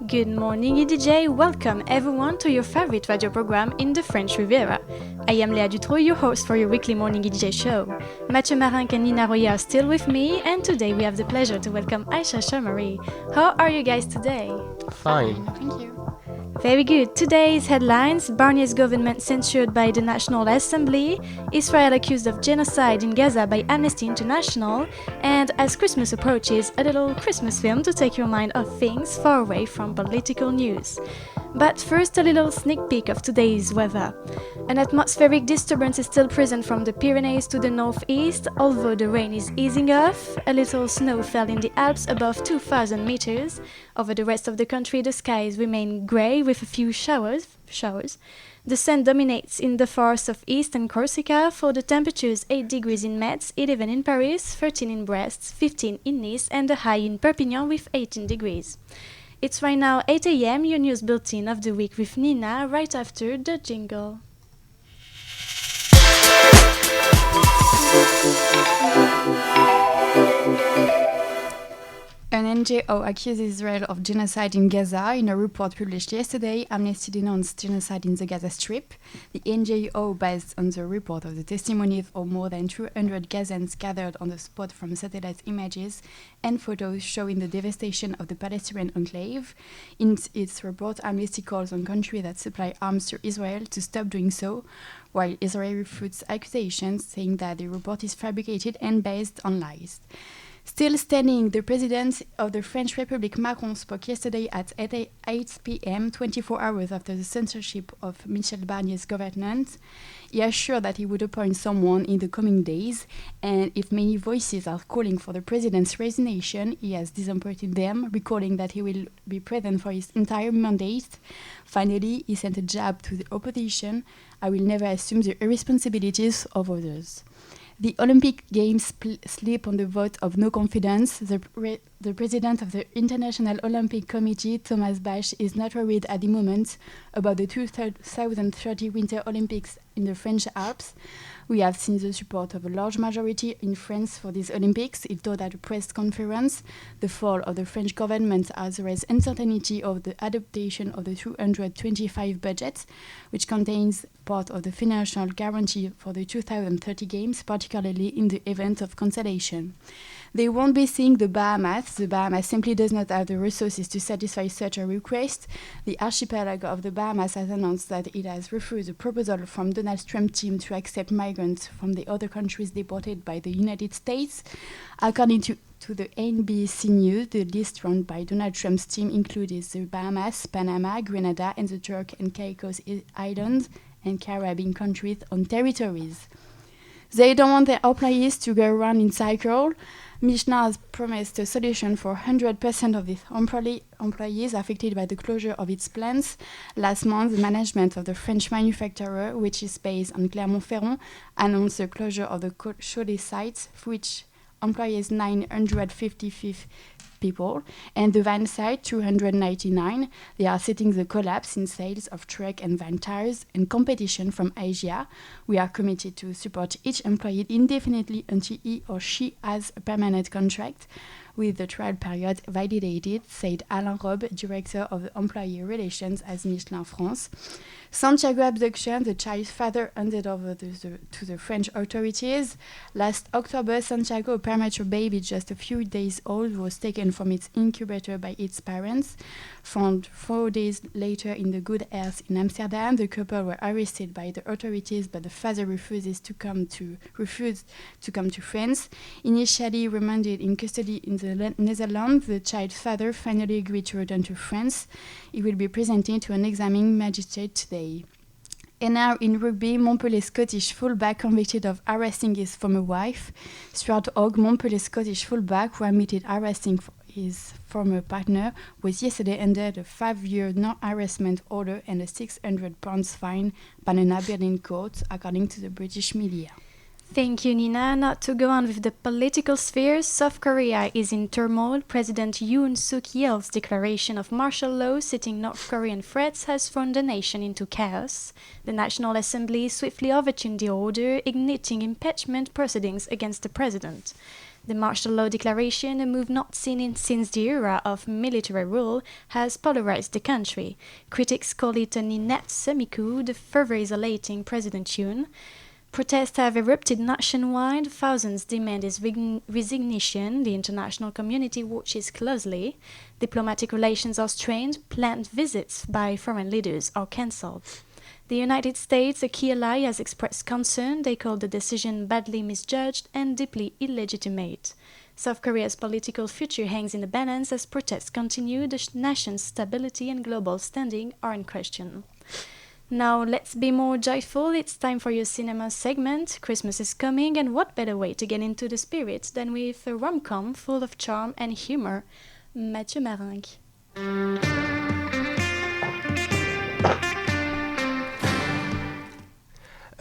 Good morning EDJ, welcome everyone to your favorite radio program in the French Riviera. I am Léa Dutroux, your host for your weekly Morning EDJ show. Mathieu Marinck and Nina Roya are still with me, and today we have the pleasure to welcome Aisha Shamari. How are you guys today? Fine. Thank you. Very good. Today's headlines: Barnier's government censured by the National Assembly, Israel accused of genocide in Gaza by Amnesty International, and as Christmas approaches, a little Christmas film to take your mind off things far away from political news. But first, a little sneak peek of today's weather. An atmospheric disturbance is still present from the Pyrenees to the northeast, although the rain is easing off. A little snow fell in the Alps above 2,000 meters. Over the rest of the country, the skies remain grey with a few showers. The sun dominates in the far southeast and Corsica. For the temperatures, 8 degrees in Metz, 11 in Paris, 13 in Brest, 15 in Nice, and a high in Perpignan with 18 degrees. It's right now 8 a.m., your news bulletin of the week with Nina, right after the jingle. An NGO accuses Israel of genocide in Gaza. In a report published yesterday, Amnesty denounced genocide in the Gaza Strip. The NGO, based on the report of the testimonies of more than 200 Gazans gathered on the spot from satellite images and photos showing the devastation of the Palestinian enclave. In its report, Amnesty calls on countries that supply arms to Israel to stop doing so, while Israel refutes accusations, saying that the report is fabricated and based on lies. Still standing, the President of the French Republic, Macron, spoke yesterday at 8 p.m., 24 hours after the censorship of Michel Barnier's government. He assured that he would appoint someone in the coming days, and if many voices are calling for the President's resignation, he has disappointed them, recalling that he will be present for his entire mandate. Finally, he sent a jab to the opposition: "I will never assume the irresponsibilities of others." The Olympic Games sleep on the vote of no confidence. The president of the International Olympic Committee, Thomas Bach, is not worried at the moment about the 2030 Winter Olympics in the French Alps. "We have seen the support of a large majority in France for these Olympics," he told at a press conference. The fall of the French government has raised uncertainty of the adaptation of the 225 budget, which contains part of the financial guarantee for the 2030 Games, particularly in the event of cancellation. They won't be seeing the Bahamas. The Bahamas simply does not have the resources to satisfy such a request. The archipelago of the Bahamas has announced that it has refused a proposal from Donald Trump's team to accept migrants from the other countries deported by the United States. According to the NBC News, the list run by Donald Trump's team included the Bahamas, Panama, Grenada, and the Turks and Caicos Islands and Caribbean countries on territories. They don't want their employees to go around in cycle. Michelin has promised a solution for 100% of its employees affected by the closure of its plants. Last month, the management of the French manufacturer, which is based on Clermont-Ferrand, announced the closure of the Cholet site, which employs 955 people, and the van site, 299. They are setting the collapse in sales of truck and van tires and competition from Asia. "We are committed to support each employee indefinitely until he or she has a permanent contract with the trial period validated," said Alain Robe, director of the employee relations at Michelin France. Santiago abduction: the child's father handed over to the French authorities. Last October, Santiago, a premature baby just a few days old, was taken from its incubator by its parents. Found 4 days later in the Good Health in Amsterdam, the couple were arrested by the authorities, but the father refused to come to France. Initially remanded in custody in the Netherlands, the child's father finally agreed to return to France. He will be presented to an examining magistrate today. And now in rugby, Montpellier Scottish fullback convicted of harassing his former wife. Stuart Hogg, Montpellier Scottish fullback who admitted harassing his former partner, was yesterday under a 5-year non-harassment order and a £600 fine by an Aberdeen court, according to the British media. Thank you, Nina. Now to go on with the political sphere, South Korea is in turmoil. President Yoon Suk-yeol's declaration of martial law citing North Korean threats has thrown the nation into chaos. The National Assembly swiftly overturned the order, igniting impeachment proceedings against the president. The martial law declaration, a move not seen since the era of military rule, has polarized the country. Critics call it an inept semi-coup, further isolating President Yoon. Protests have erupted nationwide. Thousands demand his resignation. The international community watches closely. Diplomatic relations are strained. Planned visits by foreign leaders are cancelled. The United States, a key ally, has expressed concern. They call the decision badly misjudged and deeply illegitimate. South Korea's political future hangs in the balance as protests continue. The nation's stability and global standing are in question. Now let's be more joyful. It's time for your cinema segment. Christmas is coming, and what better way to get into the spirit than with a rom-com full of charm and humor? Mathieu Maringue.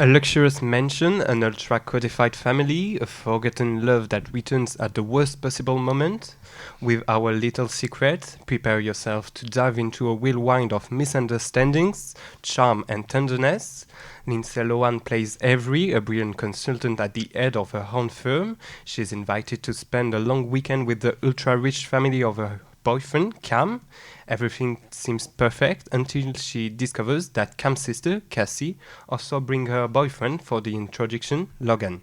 A luxurious mansion, an ultra-codified family, a forgotten love that returns at the worst possible moment. With Our Little Secret, prepare yourself to dive into a whirlwind of misunderstandings, charm and tenderness. Lindsay Lohan plays Avery, a brilliant consultant at the head of her own firm. She's invited to spend a long weekend with the ultra-rich family of her boyfriend, Cam. Everything seems perfect until she discovers that Cam's sister, Cassie, also brings her boyfriend for the introduction, Logan.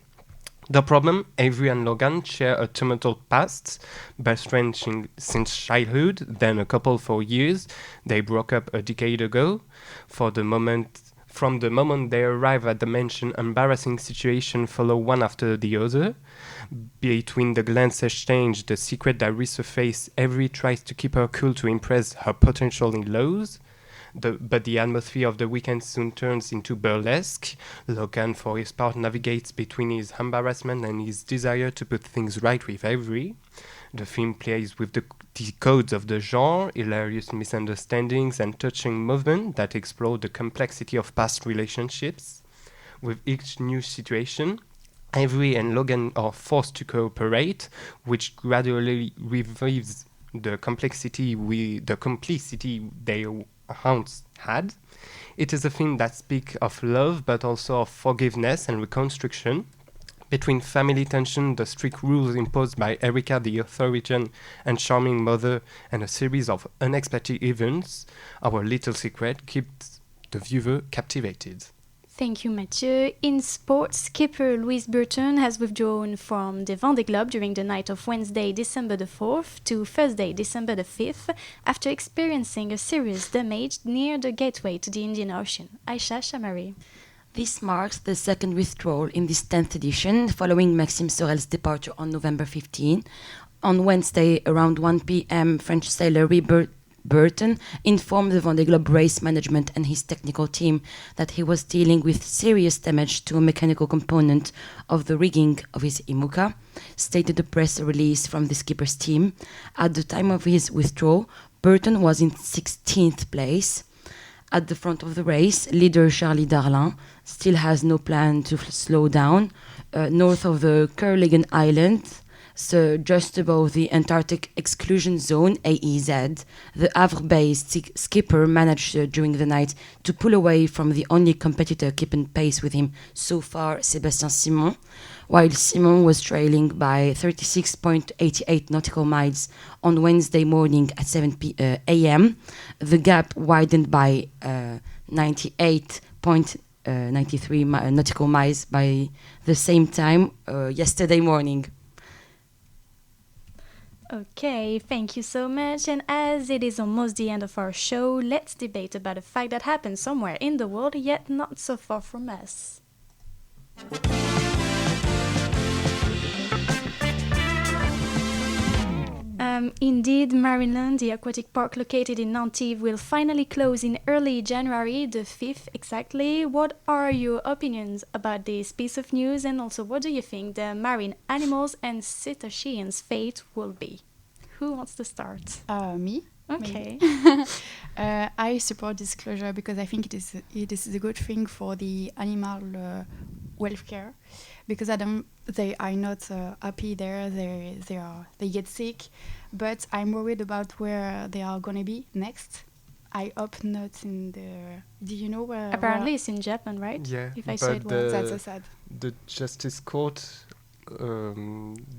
The problem, Avery and Logan share a tumultuous past, best friends since childhood, then a couple for years. They broke up a decade ago. From the moment they arrive at the mansion, embarrassing situations follow one after the other. Between the glance exchange, the secret that resurfaces, Avery tries to keep her cool to impress her potential in-laws. But the atmosphere of the weekend soon turns into burlesque. Logan, for his part, navigates between his embarrassment and his desire to put things right with Avery. The film plays with the codes of the genre, hilarious misunderstandings and touching movement that explore the complexity of past relationships. With each new situation, Avery and Logan are forced to cooperate, which gradually revives the complicity they once had. It is a film that speaks of love, but also of forgiveness and reconstruction. Between family tension, the strict rules imposed by Erica, the authoritarian and charming mother, and a series of unexpected events, Our Little Secret keeps the viewer captivated. Thank you, Mathieu. In sports, skipper Louise Burton has withdrawn from the Vendée Globe during the night of Wednesday, December the 4th to Thursday, December the 5th, after experiencing a serious damage near the gateway to the Indian Ocean. Aisha Chamari. This marks the second withdrawal in this 10th edition, following Maxime Sorel's departure on November 15. On Wednesday, around 1 p.m., French sailor Burton informed the Vendée Globe race management and his technical team that he was dealing with serious damage to a mechanical component of the rigging of his IMUCA, stated the press release from the skipper's team. At the time of his withdrawal, Burton was in 16th place. At the front of the race, leader Charlie Darlin still has no plan to slow down. North of the Kerguelen Island, so just above the Antarctic Exclusion Zone, AEZ, the Havre-based skipper managed during the night to pull away from the only competitor keeping pace with him so far, Sébastien Simon, while Simon was trailing by 36.88 nautical miles on Wednesday morning at 7 a.m. The gap widened by 98.93 nautical miles by the same time yesterday morning. Okay, thank you so much. And as it is almost the end of our show, let's debate about a fact that happened somewhere in the world, yet not so far from us. Indeed, Marineland, the aquatic park located in Antibes, will finally close in early January, the 5th exactly. What are your opinions about this piece of news, and also what do you think the marine animals and cetaceans' fate will be? Who wants to start? Me. Okay. I support this closure because I think it is a good thing for the animal welfare, because they are not happy there. They get sick, but I'm worried about where they are gonna be next. I hope not in the. Do you know where? Apparently, it's in Japan, right? Yeah, if I say it well, that's so sad. The Justice Court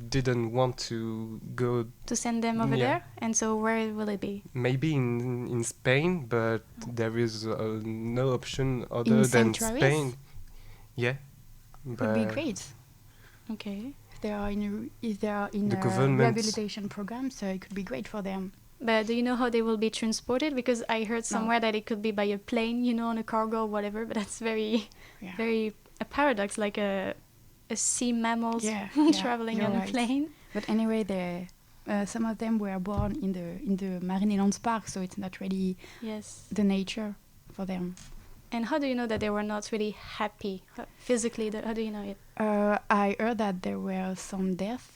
didn't want to go To send them over Yeah. there? And so where will it be? maybe in Spain, but there is no option other In than sanctuaries? Spain. Yeah, Would be but great. Okay. If they are in The a government- rehabilitation program, so it could be great for them. But do you know how they will be transported? Because I heard No. somewhere that it could be by a plane, you know, on a cargo or whatever. But that's very, Yeah. very a paradox, like a sea mammals Yeah, traveling you're on a right. plane. But anyway, some of them were born in the Marineland park, so it's not really Yes. the nature for them. And how do you know that they were not really happy physically? How do you know it? I heard that there were some deaths.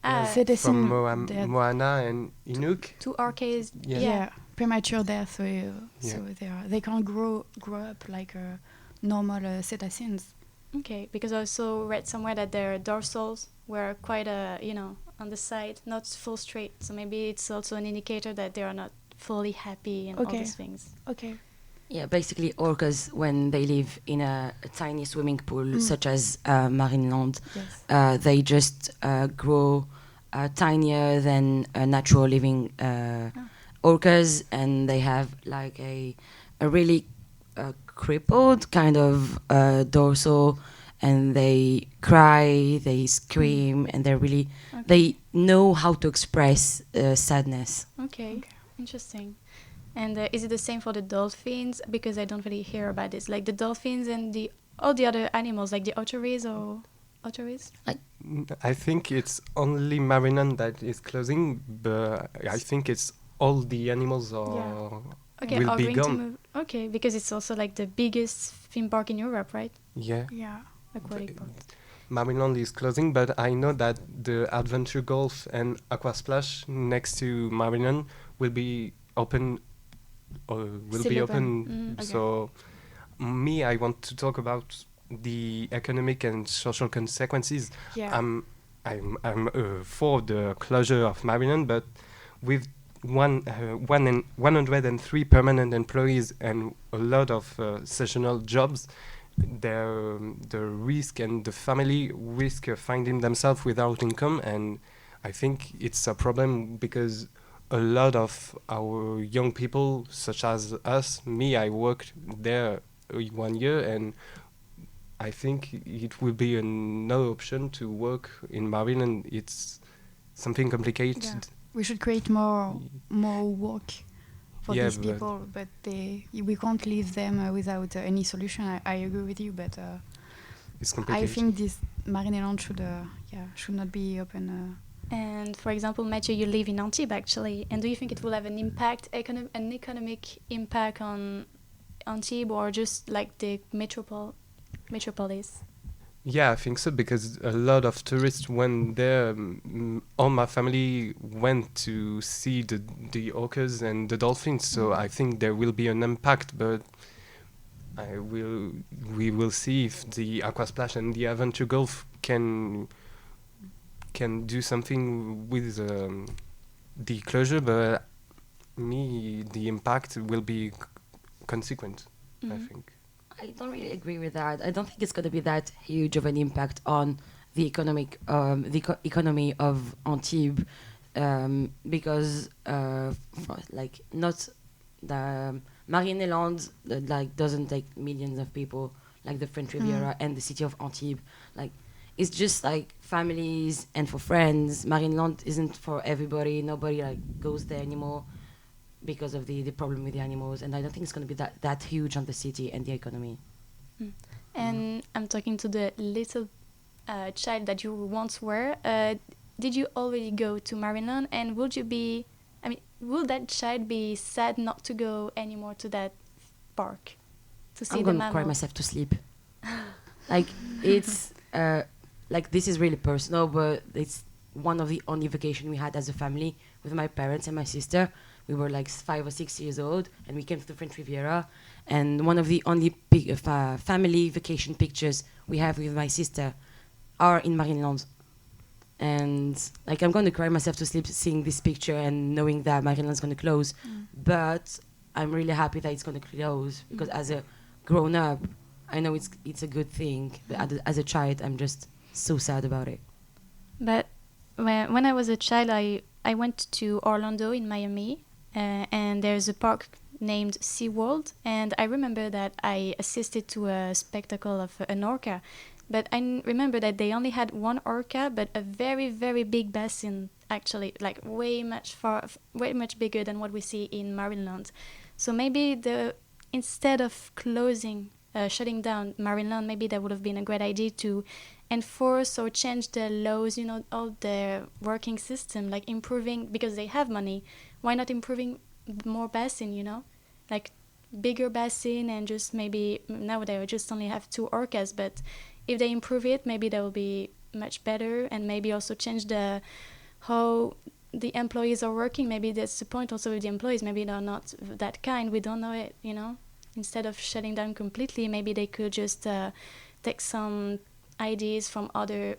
Ah, Citizen from death. Moana and Inuk. 2 RKs. Yeah. Yeah, premature death. So Yeah. they can't grow up like normal citizens. Okay, because I also read somewhere that their dorsals were quite on the side, not full straight. So maybe it's also an indicator that they are not fully happy and all Okay. these things. Okay. Yeah, basically orcas, when they live in a tiny swimming pool, such as Marineland, Yes. they just grow tinier than natural living orcas, and they have like a really crippled kind of dorsal, and they cry, they scream, and they're really Okay. they know how to express sadness. Okay. Interesting. And is it the same for the dolphins? Because I don't really hear about this. Like the dolphins and all the other animals, like the otteries or otteries? I think it's only Marineland that is closing, but I think it's all the animals are Okay, will are be going to gone. move. Okay, because it's also like the biggest theme park in Europe, right? Yeah. Yeah. Aquatic park. Marineland is closing, but I know that the Adventure Golf and Aqua Splash next to Marineland will be open. Still open. Okay. So, I want to talk about the economic and social consequences. Yeah. I'm for the closure of Marineland, but with 103 permanent employees and a lot of seasonal jobs, the risk and the family risk finding themselves without income, and I think it's a problem because a lot of our young people, such as us, I worked there 1 year, and I think it will be no option to work in Marineland. It's something complicated. Yeah. We should create more work for Yeah, these but- people, but we can't leave them without any solution. I agree with you, but It's I complicated. think this Marineland should not be open. And for example, Mathieu, you live in Antibes actually, and do you think it will have an impact, an economic impact on Antibes or just like the metropolis? Yeah, I think so, because a lot of tourists went there. All my family went to see the orcas and the dolphins, so I think there will be an impact, but we will see if the Aqua Splash and the Adventure Golf can do something with the closure, but the impact will be consequent, I think. I don't really agree with that. I don't think it's going to be that huge of an impact on the economy of Antibes, because not the Marineland doesn't take millions of people like the French Riviera and the city of Antibes. It's just like families and for friends. Marineland isn't for everybody. Nobody goes there anymore because of the problem with the animals, and I don't think it's going to be that huge on the city and the economy. And I'm talking to the little child that you once were. Did you already go to Marineland, and will that child be sad not to go anymore to that park to see I'm the going to cry mammals? myself to sleep. It's this is really personal, but it's one of the only vacation we had as a family with my parents and my sister. We were 5 or 6 years old, and we came to the French Riviera. And one of the only family vacation pictures we have with my sister are in Marineland. And I'm going to cry myself to sleep seeing this picture and knowing that Marineland's going to close. But I'm really happy that it's going to close, because as a grown-up, I know it's a good thing. But as a child, I'm just so sad about it. But when I was a child, I went to Orlando in Miami, and there's a park named SeaWorld, and I remember that I assisted to a spectacle of an orca. But I remember that they only had one orca, but a very, very big basin, actually, like way much bigger than what we see in Marineland. So maybe instead of shutting down Marineland, maybe that would have been a great idea to enforce or change the laws, all their working system, like improving, because they have money. Why not improving more basin, like bigger basin, and just maybe now they just only have 2 orcas, but if they improve it, maybe that will be much better, and maybe also change how the employees are working. Maybe that's the point also with the employees. Maybe they're not that kind. We don't know it, Instead of shutting down completely, maybe they could just take some ideas from other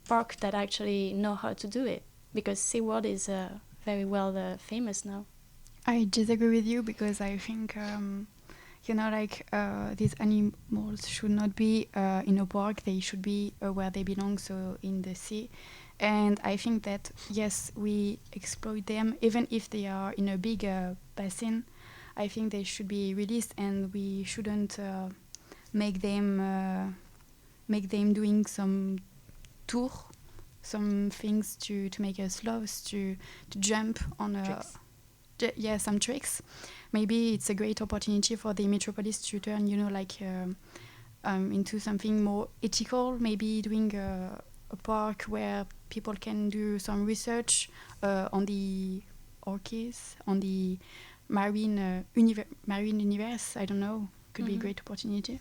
parks that actually know how to do it, because SeaWorld is very well famous now. I disagree with you because I think, these animals should not be in a park. They should be where they belong, so in the sea. And I think that, yes, we exploit them, even if they are in a big basin. I think they should be released, and we shouldn't make them doing some tour, some things to make us lost, to jump on some tricks. Maybe it's a great opportunity for the metropolis to turn, into something more ethical. Maybe doing a park where people can do some research on the orchids, on the marine universe. I don't know. Could be a great opportunity.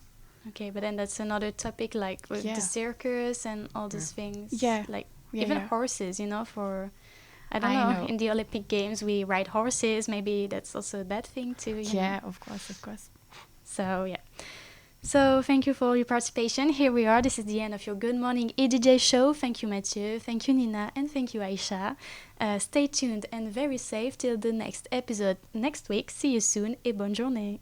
Okay, but then that's another topic, like with the circus and all these things. Yeah. Like even horses, for... I don't know. In the Olympic Games, we ride horses. Maybe that's also a bad thing too. Yeah, of course. So, yeah. So, thank you for your participation. Here we are. This is the end of your Good Morning EDJ show. Thank you, Mathieu. Thank you, Nina. And thank you, Aisha. Stay tuned and very safe till the next episode next week. See you soon et bonne journée.